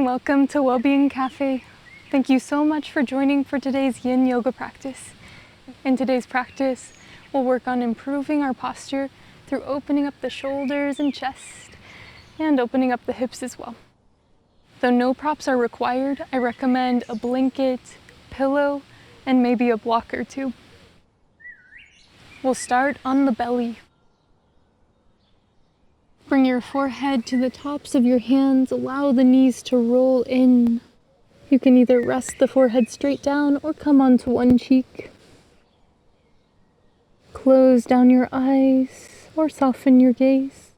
welcome to Wellbeing Café. Thank you so much for joining for today's yin yoga practice. In today's practice, we'll work on improving our posture through opening up the shoulders and chest and opening up the hips as well. Though no props are required, I recommend a blanket, pillow, and maybe a block or two. We'll start on the belly. Bring your forehead to the tops of your hands. Allow the knees to roll in. You can either rest the forehead straight down or come onto one cheek. Close down your eyes or soften your gaze.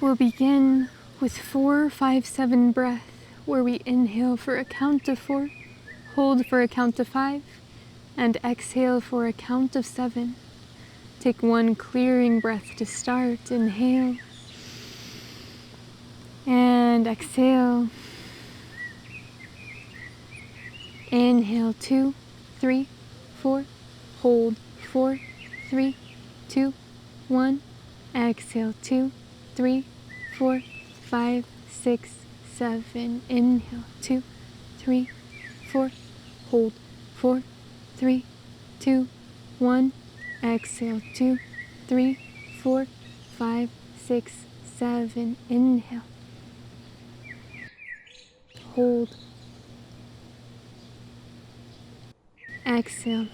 We'll begin with 4-5-7 breath, where we inhale for a count of 4, hold for a count of 5, and exhale for a count of 7. Take one clearing breath to start. Inhale and exhale. Inhale 2, 3, 4, hold 4, 3, 2, 1. Exhale 2, 3, 4, 5, 6, 7. Inhale 2, 3, 4, hold 4, 3, 2, 1. Exhale 2, 3, 4, 5, 6, 7. Inhale. Hold. Exhale.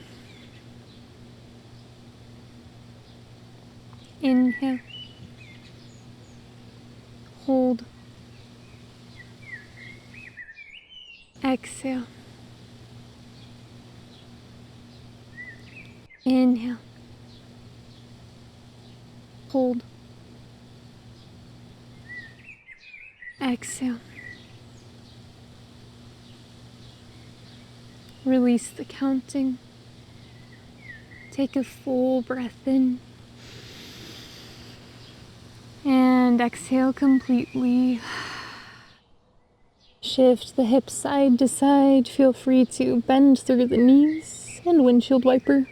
Inhale. Hold. Exhale. Inhale. Hold. Exhale. Release the counting. Take a full breath in. And exhale completely. Shift the hips side to side. Feel free to bend through the knees and windshield wiper.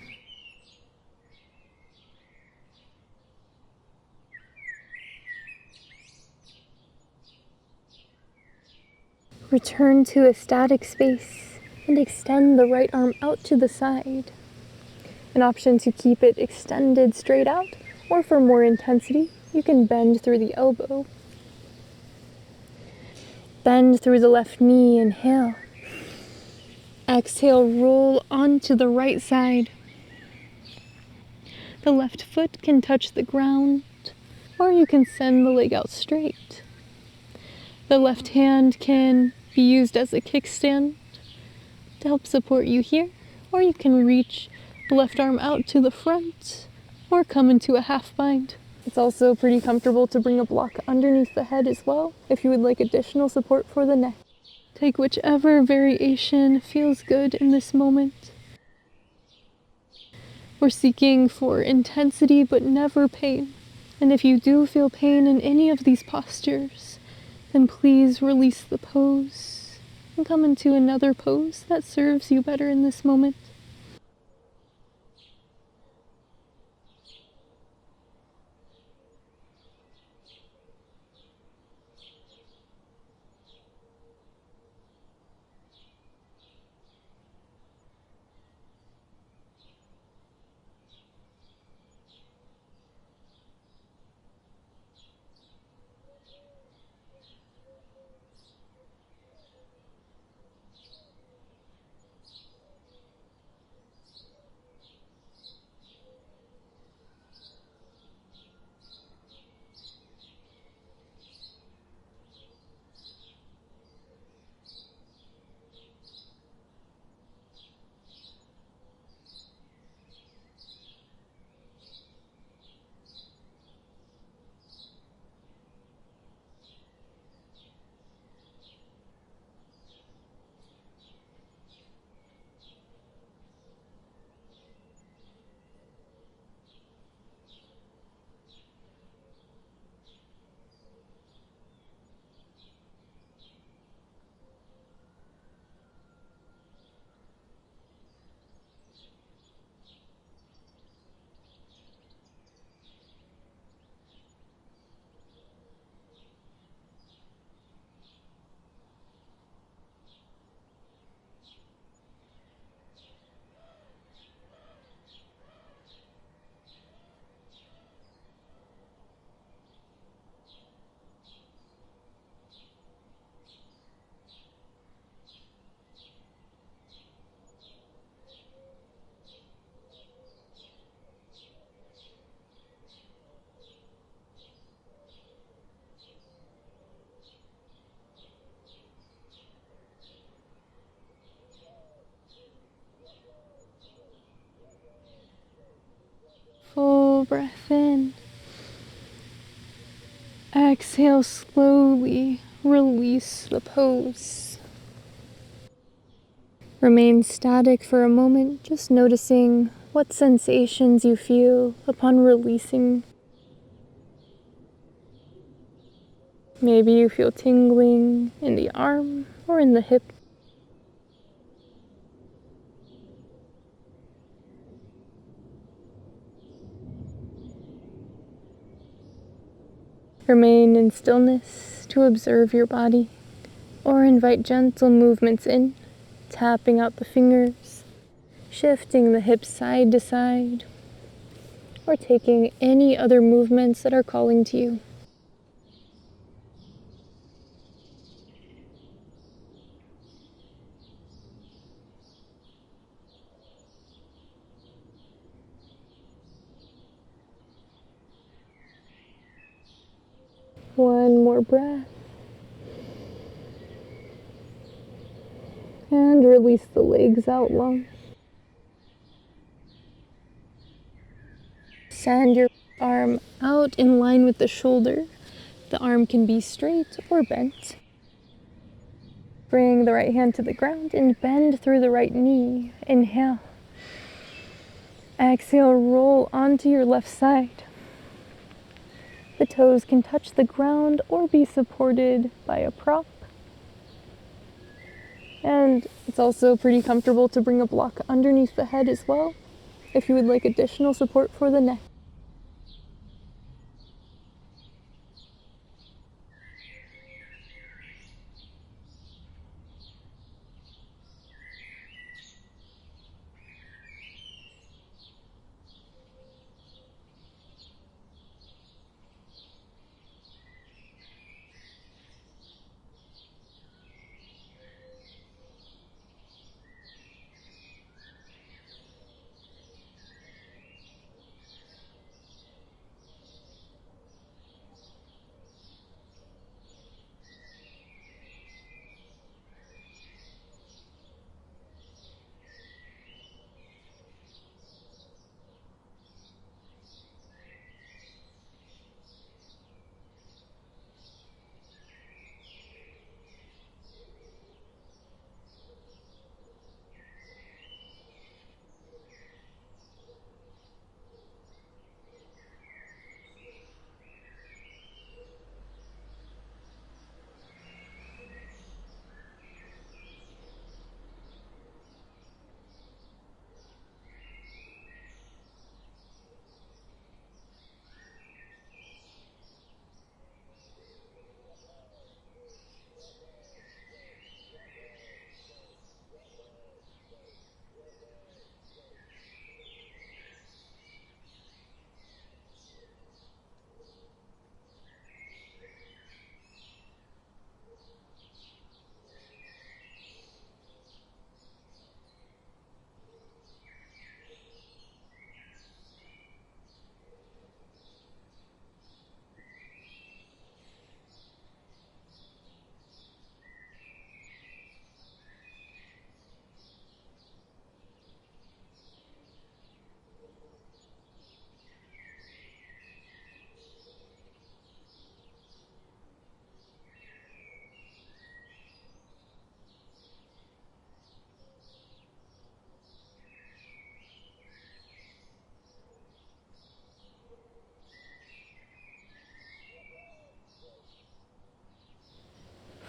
Return to a static space and extend the right arm out to the side. An option to keep it extended straight out, or for more intensity, you can bend through the elbow. Bend through the left knee, inhale. Exhale, roll onto the right side. The left foot can touch the ground, or you can send the leg out straight. The left hand can be used as a kickstand to help support you here, or you can reach the left arm out to the front or come into a half bind. It's also pretty comfortable to bring a block underneath the head as well if you would like additional support for the neck. Take whichever variation feels good in this moment. We're seeking for intensity but never pain. And if you do feel pain in any of these postures, then please release the pose and come into another pose that serves you better in this moment. breath in. Exhale slowly, release the pose. Remain static for a moment, just noticing what sensations you feel upon releasing. Maybe you feel tingling in the arm or in the hip. Remain in stillness to observe your body, or invite gentle movements in, tapping out the fingers, shifting the hips side to side, or taking any other movements that are calling to you. One more breath. And release the legs out long. Send your arm out in line with the shoulder. The arm can be straight or bent. Bring the right hand to the ground and bend through the right knee. Inhale. Exhale, roll onto your left side. The toes can touch the ground or be supported by a prop. And it's also pretty comfortable to bring a block underneath the head as well, if you would like additional support for the neck.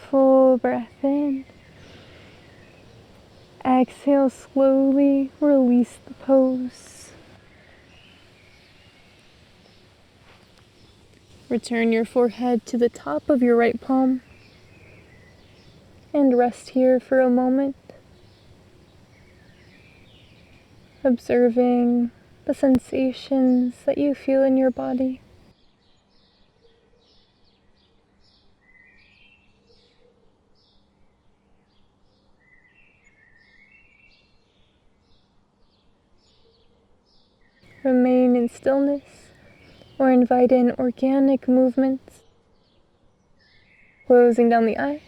Full breath in. Exhale slowly, release the pose. Return your forehead to the top of your right palm and rest here for a moment, observing the sensations that you feel in your body. Remain in stillness or invite in organic movements, closing down the eyes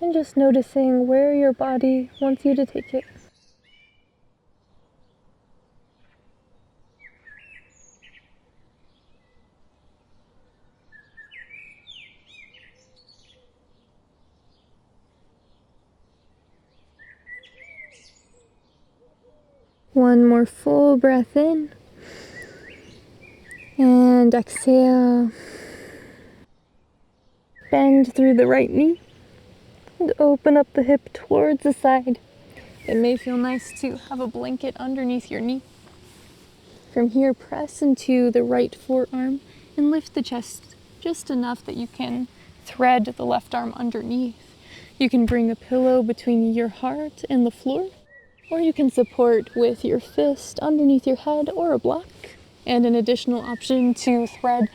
and just noticing where your body wants you to take it. One more full breath in. And exhale. Bend through the right knee. And open up the hip towards the side. It may feel nice to have a blanket underneath your knee. From here, press into the right forearm and lift the chest just enough that you can thread the left arm underneath. You can bring a pillow between your heart and the floor, or you can support with your fist underneath your head or a block. And an additional option to thread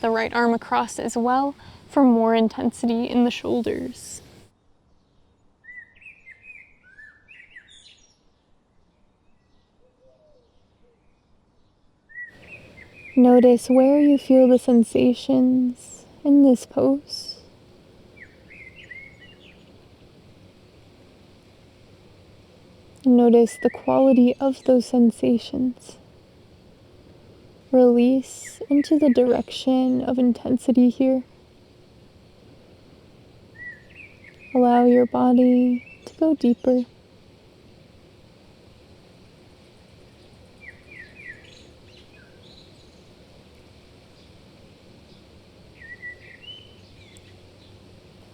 the right arm across as well for more intensity in the shoulders. Notice where you feel the sensations in this pose. Notice the quality of those sensations. Release into the direction of intensity here. Allow your body to go deeper.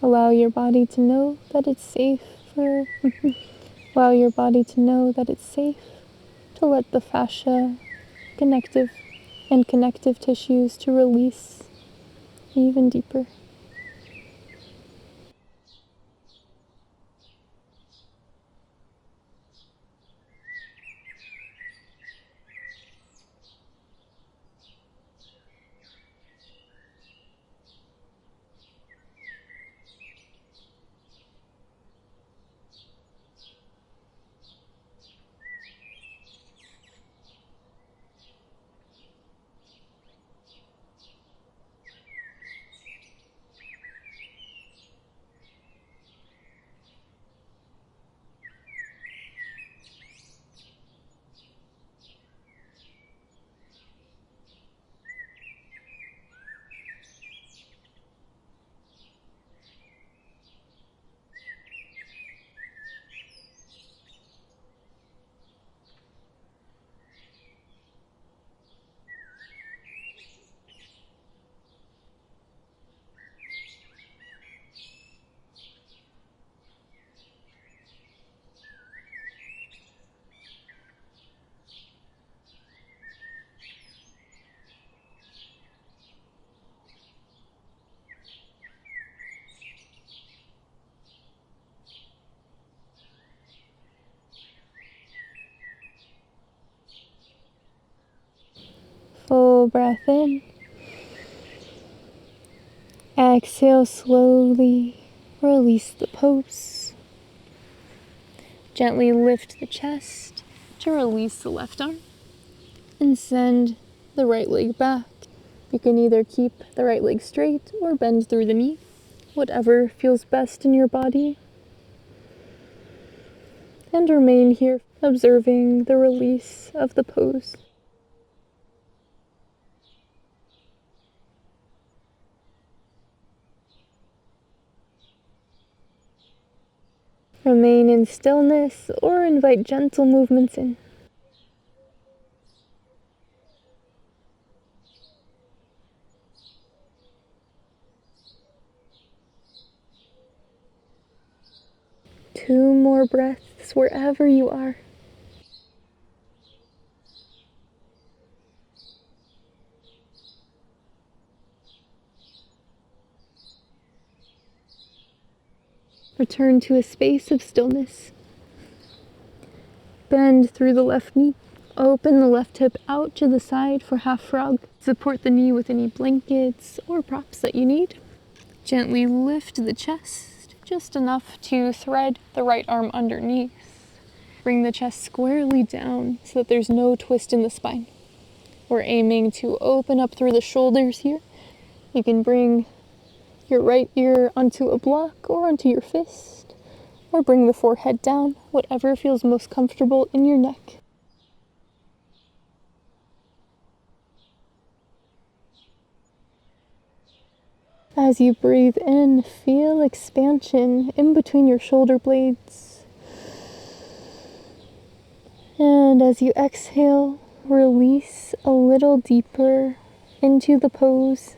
Allow your body to know that it's safe Allow your body to know that it's safe to let the fascia, connective tissues to release even deeper. Full breath in. Exhale slowly. Release the pose. Gently lift the chest to release the left arm and send the right leg back. You can either keep the right leg straight or bend through the knee, whatever feels best in your body. And remain here, observing the release of the pose. Remain in stillness or invite gentle movements in. Two more breaths wherever you are. Return to a space of stillness. Bend through the left knee. Open the left hip out to the side for half frog. Support the knee with any blankets or props that you need. Gently lift the chest, just enough to thread the right arm underneath. Bring the chest squarely down so that there's no twist in the spine. We're aiming to open up through the shoulders here. You can bring your right ear onto a block or onto your fist, or bring the forehead down, whatever feels most comfortable in your neck. As you breathe in, feel expansion in between your shoulder blades. And And as you exhale, release a little deeper into the pose.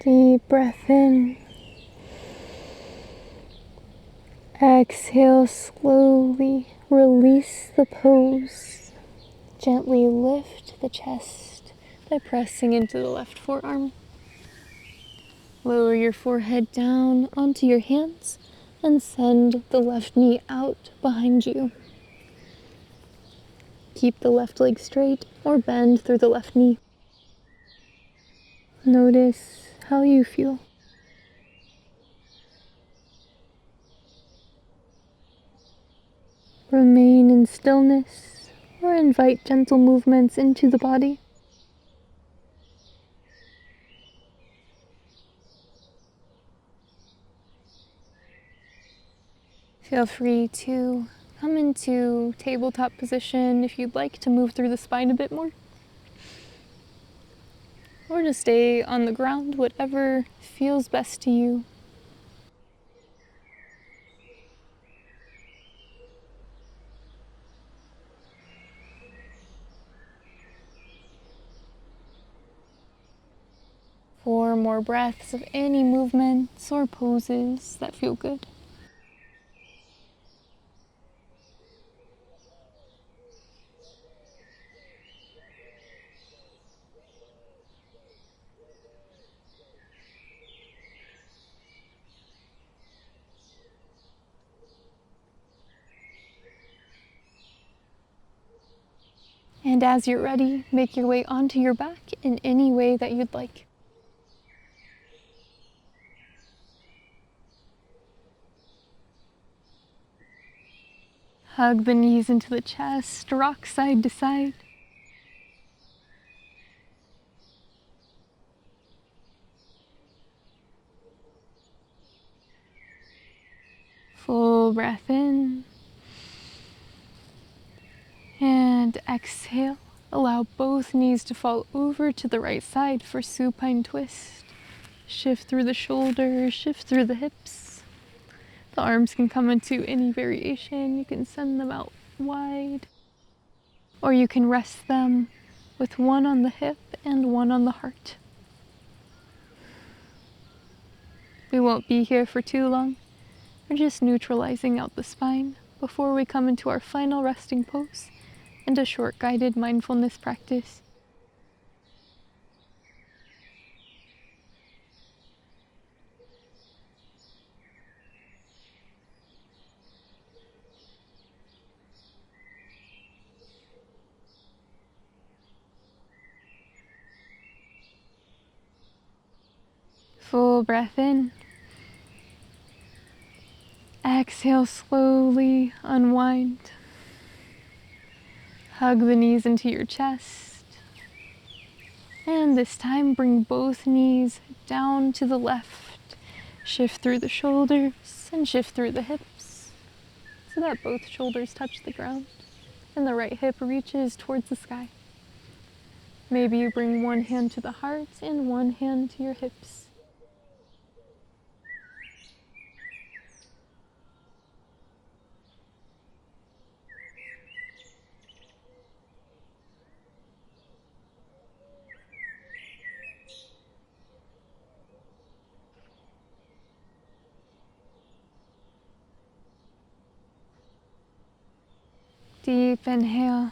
Deep breath in. Exhale slowly. Release the pose. Gently lift the chest by pressing into the left forearm. Lower your forehead down onto your hands and send the left knee out behind you. Keep the left leg straight or bend through the left knee. Notice how you feel. Remain in stillness or invite gentle movements into the body. Feel free to come into tabletop position if you'd like to move through the spine a bit more. Or to stay on the ground, whatever feels best to you. For more breaths of any movements or poses that feel good. And as you're ready, make your way onto your back in any way that you'd like. Hug the knees into the chest, rock side to side. Full breath in. And exhale. Allow both knees to fall over to the right side for supine twist. Shift through the shoulders, shift through the hips. The arms can come into any variation. You can send them out wide. Or you can rest them with one on the hip and one on the heart. We won't be here for too long. We're just neutralizing out the spine before we come into our final resting pose and a short guided mindfulness practice. Full breath in. Exhale, slowly unwind. Hug the knees into your chest. And this time, bring both knees down to the left. Shift through the shoulders and shift through the hips so that both shoulders touch the ground and the right hip reaches towards the sky. Maybe you bring one hand to the heart and one hand to your hips. Deep inhale.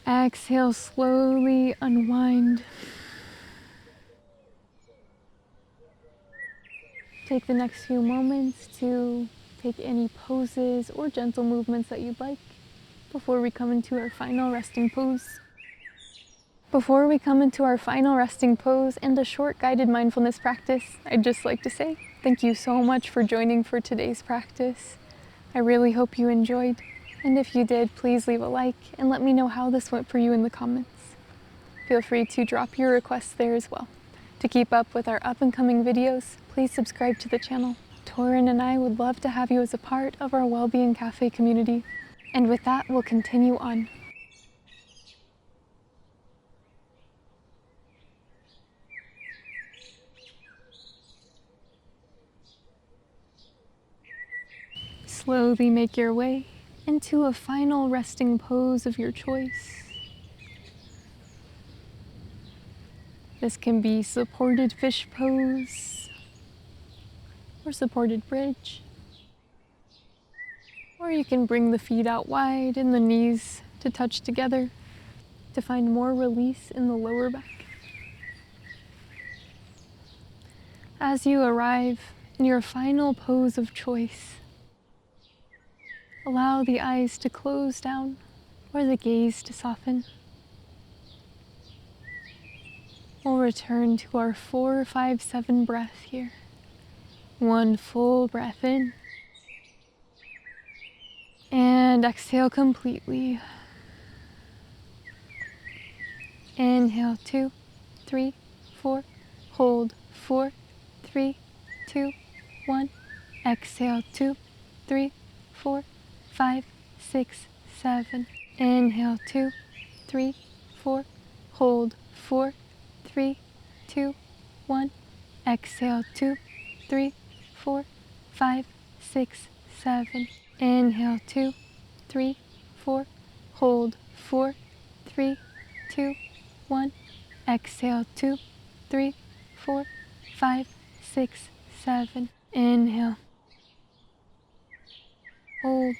Exhale, slowly unwind. Take the next few moments to take any poses or gentle movements that you'd like before we come into our final resting pose. Before we come into our final resting pose and a short guided mindfulness practice, I'd just like to say thank you so much for joining for today's practice. I really hope you enjoyed, and if you did, please leave a like and let me know how this went for you in the comments. Feel free to drop your requests there as well. To keep up with our up and coming videos, please subscribe to the channel. Torin and I would love to have you as a part of our Wellbeing Café community. And with that, we'll continue on. Slowly make your way into a final resting pose of your choice. This can be supported fish pose, or supported bridge, or you can bring the feet out wide and the knees to touch together to find more release in the lower back. As you arrive in your final pose of choice, allow the eyes to close down or the gaze to soften. We'll return to our 4, 5, 7 breath here. One full breath in. And exhale completely. Inhale, 2, 3, 4. Hold, 4, 3, 2, 1. Exhale, 2, 3, 4, 5, 6, 7. Inhale, 2, 3, 4. Hold, 4, 3, 2, 1. Exhale, 2, 3, 4, 5, 6, 7. Inhale, 2, 3, 4. Hold, 4, 3, 2, 1. Exhale, 2, 3, 4, 5, 6, 7. Inhale. Hold.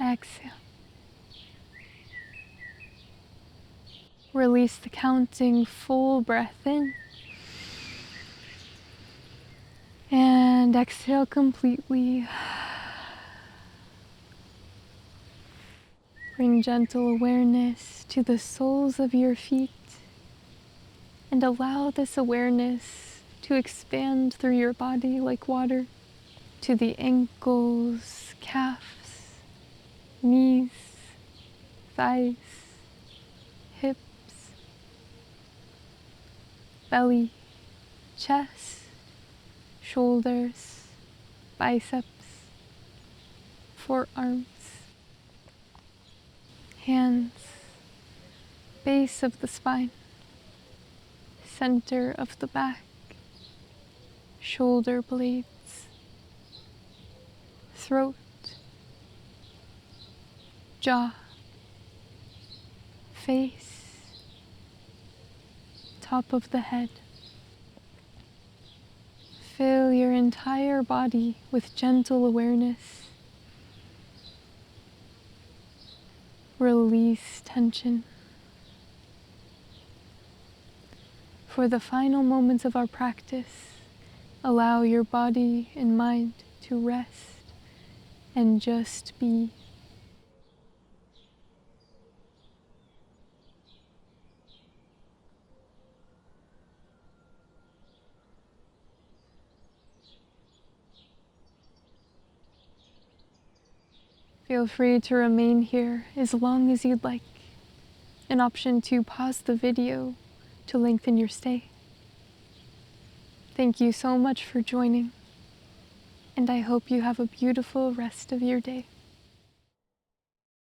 Exhale. Release the counting full breath in. And exhale completely. Bring gentle awareness to the soles of your feet and allow this awareness to expand through your body like water to the ankles, calves, knees, thighs, hips, belly, chest, shoulders, biceps, forearms, hands, base of the spine, center of the back, shoulder blades, throat, jaw, face, top of the head. Fill your entire body with gentle awareness. Release tension. For the final moments of our practice, allow your body and mind to rest and just be. Feel free to remain here as long as you'd like. An option to pause the video to lengthen your stay. Thank you so much for joining, and I hope you have a beautiful rest of your day.